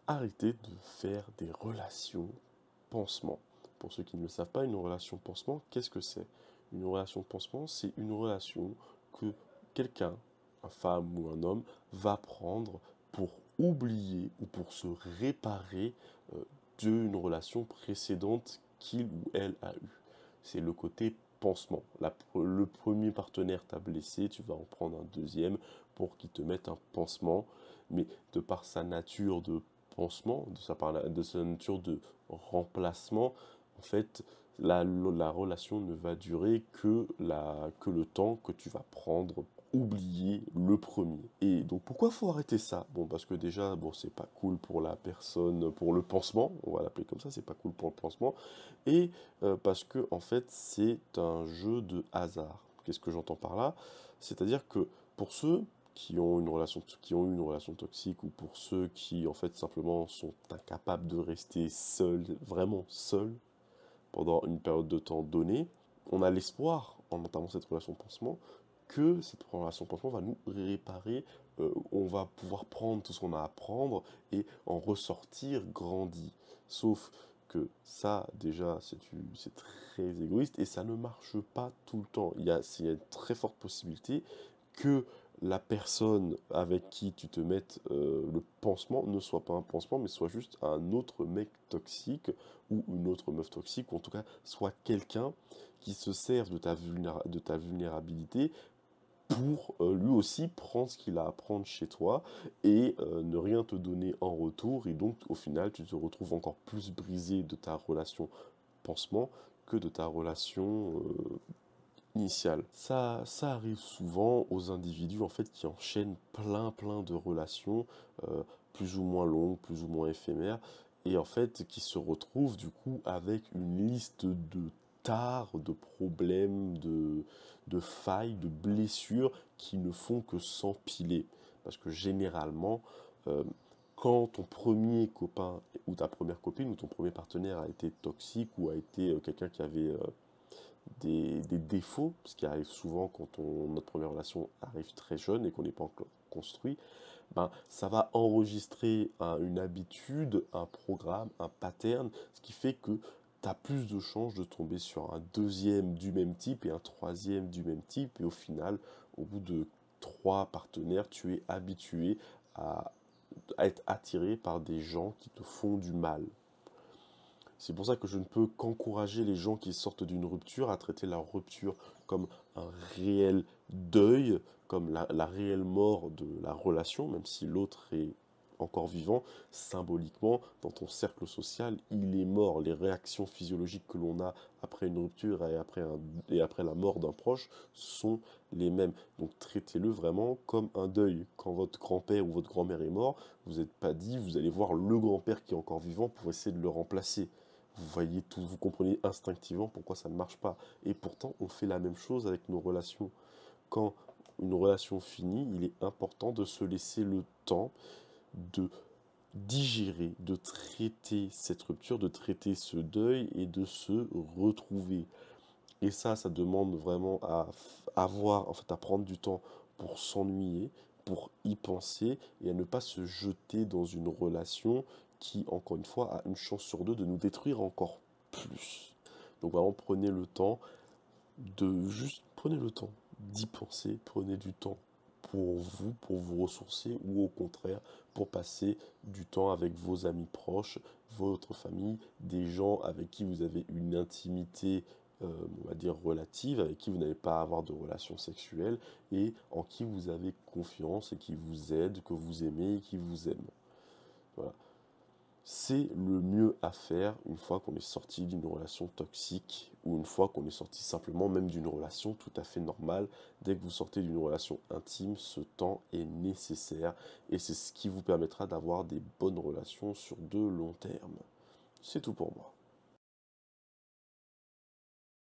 arrêter de faire des relations pansement. Pour ceux qui ne le savent pas, une relation pansement, qu'est-ce que c'est? Une relation pansement, c'est une relation que quelqu'un, une femme ou un homme, va prendre pour oublier ou pour se réparer euh, d'une relation précédente qu'il ou elle a eue. C'est le côté pansement. Le premier partenaire t'a blessé, tu vas en prendre un deuxième pour qu'il te mette un pansement, mais de par sa nature de pansement, de sa nature de remplacement, en fait, la relation ne va durer que le temps que tu vas prendre pour oublier le premier. Et donc pourquoi faut arrêter ça? Bon, parce que déjà, bon, c'est pas cool pour la personne, pour le pansement, on va l'appeler comme ça, c'est pas cool pour le pansement, et parce que en fait, c'est un jeu de hasard. Qu'est-ce que j'entends par là? C'est-à-dire que pour ceux qui ont eu une relation toxique, ou pour ceux qui en fait simplement sont incapables de rester seuls, vraiment seuls, pendant une période de temps donnée, on a l'espoir, en entamant cette relation pansement, que cette relation pansement va nous réparer, on va pouvoir prendre tout ce qu'on a à prendre et en ressortir grandi. Sauf que ça, déjà, c'est très égoïste et ça ne marche pas tout le temps. Il y a une très forte possibilité que la personne avec qui tu te mettes le pansement ne soit pas un pansement, mais soit juste un autre mec toxique ou une autre meuf toxique, ou en tout cas soit quelqu'un qui se sert de ta vulnérabilité pour lui aussi prendre ce qu'il a à prendre chez toi et ne rien te donner en retour. Et donc au final, tu te retrouves encore plus brisé de ta relation pansement que de ta relation initiale. Ça arrive souvent aux individus en fait qui enchaînent plein de relations, plus ou moins longues, plus ou moins éphémères, et en fait qui se retrouvent du coup avec une liste de tares, de problèmes, de failles, de blessures qui ne font que s'empiler. Parce que généralement, euh, quand ton premier copain ou ta première copine ou ton premier partenaire a été toxique ou a été quelqu'un qui avait des défauts, ce qui arrive souvent quand notre première relation arrive très jeune et qu'on n'est pas encore construit, ben, ça va enregistrer une habitude, un programme, un pattern, ce qui fait que tu as plus de chances de tomber sur un deuxième du même type et un troisième du même type. Et au final, au bout de trois partenaires, tu es habitué à, à être attiré par des gens qui te font du mal. C'est pour ça que je ne peux qu'encourager les gens qui sortent d'une rupture à traiter leur rupture comme un réel deuil, comme la réelle mort de la relation, même si l'autre est encore vivant, symboliquement, dans ton cercle social, il est mort. Les réactions physiologiques que l'on a après une rupture et après la mort d'un proche sont les mêmes. Donc traitez-le vraiment comme un deuil. Quand votre grand-père ou votre grand-mère est mort, vous n'êtes pas dit, vous allez voir le grand-père qui est encore vivant pour essayer de le remplacer. Vous voyez tout, vous comprenez instinctivement pourquoi ça ne marche pas. Et pourtant, on fait la même chose avec nos relations. Quand une relation finit, il est important de se laisser le temps de digérer, de traiter cette rupture, de traiter ce deuil et de se retrouver. Et ça demande vraiment avoir, en fait, à prendre du temps pour s'ennuyer, pour y penser et à ne pas se jeter dans une relation qui, encore une fois, a une chance sur deux de nous détruire encore plus. Donc vraiment, prenez le temps d'y penser, prenez du temps pour vous ressourcer, ou au contraire, pour passer du temps avec vos amis proches, votre famille, des gens avec qui vous avez une intimité, on va dire relative, avec qui vous n'allez pas avoir de relations sexuelles, et en qui vous avez confiance et qui vous aide, que vous aimez et qui vous aime. Voilà. C'est le mieux à faire une fois qu'on est sorti d'une relation toxique, ou une fois qu'on est sorti simplement même d'une relation tout à fait normale. Dès que vous sortez d'une relation intime, ce temps est nécessaire et c'est ce qui vous permettra d'avoir des bonnes relations sur de long terme. C'est tout pour moi.